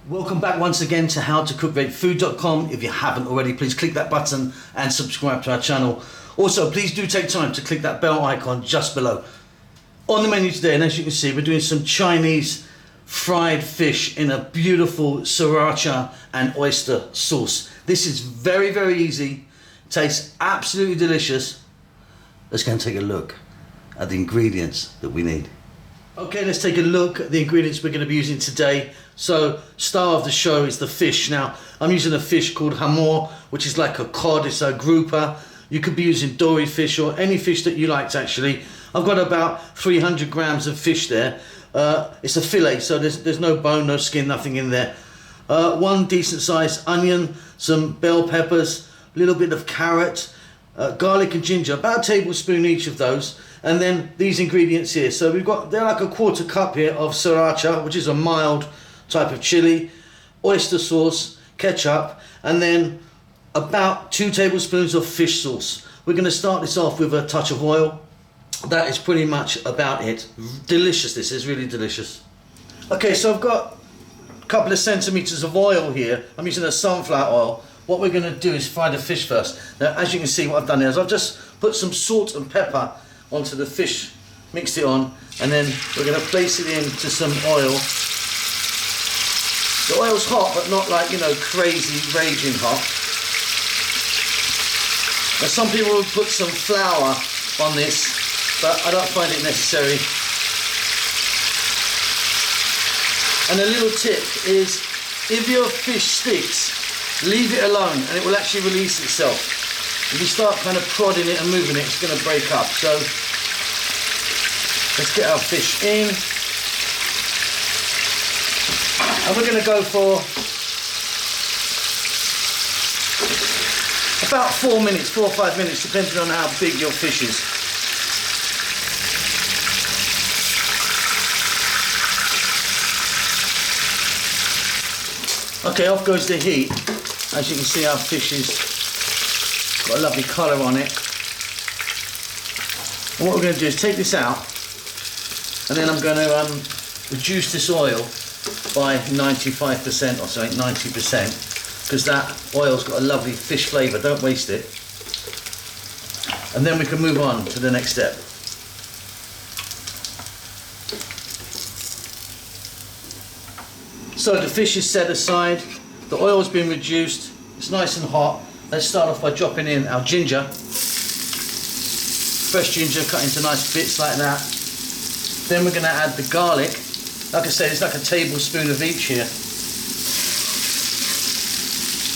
Welcome back once again to howtocookgreatfood.com. If you haven't already, please click that button and subscribe to our channel. Also, please do take time to click that bell icon just below. On the menu today, and as you can see, we're doing some Chinese fried fish in a beautiful sriracha and oyster sauce. This is very, very easy. Tastes absolutely delicious. Let's go and take a look at the ingredients that we need. Okay, let's take a look at the ingredients we're going to be using today. So, star of the show is the fish. Now, I'm using a fish called hamor, which is like a cod, it's a grouper. You could be using dory fish or any fish that you liked actually. I've got about 300 grams of fish there. It's a fillet, so there's no bone, no skin, nothing in there. One decent sized onion, some bell peppers, a little bit of carrot, garlic and ginger, about a tablespoon each of those. And then these ingredients here. So they're like a quarter cup here of sriracha, which is a mild type of chili, oyster sauce, ketchup, and then about 2 tablespoons of fish sauce. We're going to start this off with a touch of oil. That is pretty much about it. Delicious, this is really delicious. Okay, so I've got a couple of centimeters of oil here. I'm using a sunflower oil. What we're going to do is fry the fish first. Now, as you can see, what I've done here is I've just put some salt and pepper onto the fish, mixed it on, and then we're going to place it into some oil. The oil's hot, but not like, crazy, raging hot. Now some people will put some flour on this, but I don't find it necessary. And a little tip is, if your fish sticks, leave it alone and it will actually release itself. If you start kind of prodding it and moving it, it's going to break up. So let's get our fish in. And we're going to go for about 4 minutes, 4 or 5 minutes, depending on how big your fish is. Okay, off goes the heat. As you can see, our fish is got a lovely colour on it. And what we're going to do is take this out, and then I'm going to reduce this oil by 95% or something, 90%, because that oil's got a lovely fish flavour. Don't waste it. And then we can move on to the next step. So the fish is set aside, the oil's been reduced, it's nice and hot. Let's start off by dropping in our ginger. Fresh ginger cut into nice bits like that. Then we're going to add the garlic. Like I said, it's like a tablespoon of each here.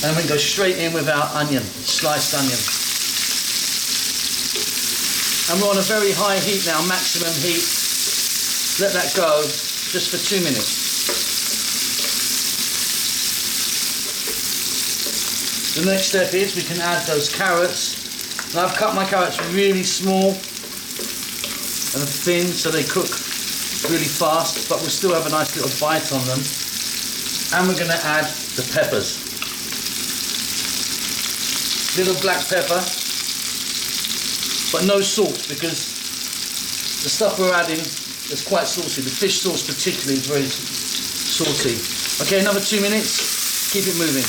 And we can go straight in with our onion, sliced onion. And we're on a very high heat now, maximum heat. Let that go just for 2 minutes. The next step is we can add those carrots. And I've cut my carrots really small and thin so they cook really fast, but we'll still have a nice little bite on them. And we're going to add the peppers. Little black pepper, but no salt, because the stuff we're adding is quite saucy. The fish sauce particularly is very salty. Okay, another 2 minutes, keep it moving.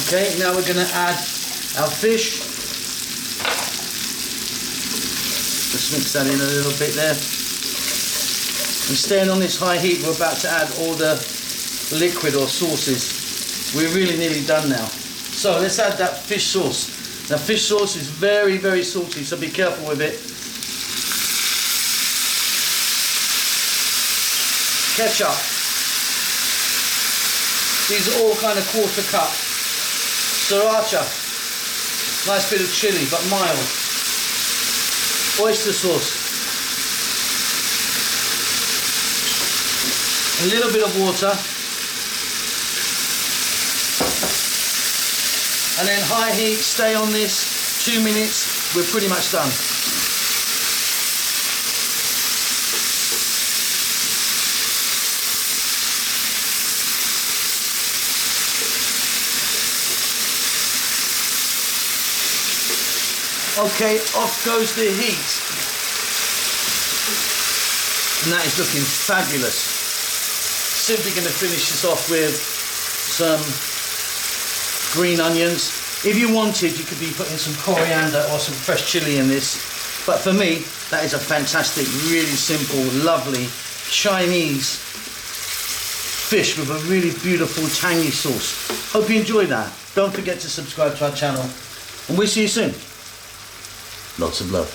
Okay, now we're going to add our fish. Just mix that in a little bit there. And staying on this high heat, we're about to add all the liquid or sauces. We're really nearly done now. So let's add that fish sauce. Now fish sauce is very, very salty, so be careful with it. Ketchup. These are all kind of quarter cup. Sriracha, nice bit of chili, but mild. Oyster sauce. A little bit of water. And then high heat, stay on this, 2 minutes, we're pretty much done. Okay, off goes the heat. And that is looking fabulous. simply going to finish this off with some green onions. If you wanted, you could be putting some coriander or some fresh chili in this. But for me, that is a fantastic, really simple, lovely Chinese fish with a really beautiful, tangy sauce. Hope you enjoyed that. Don't forget to subscribe to our channel, and we'll see you soon. Lots of love.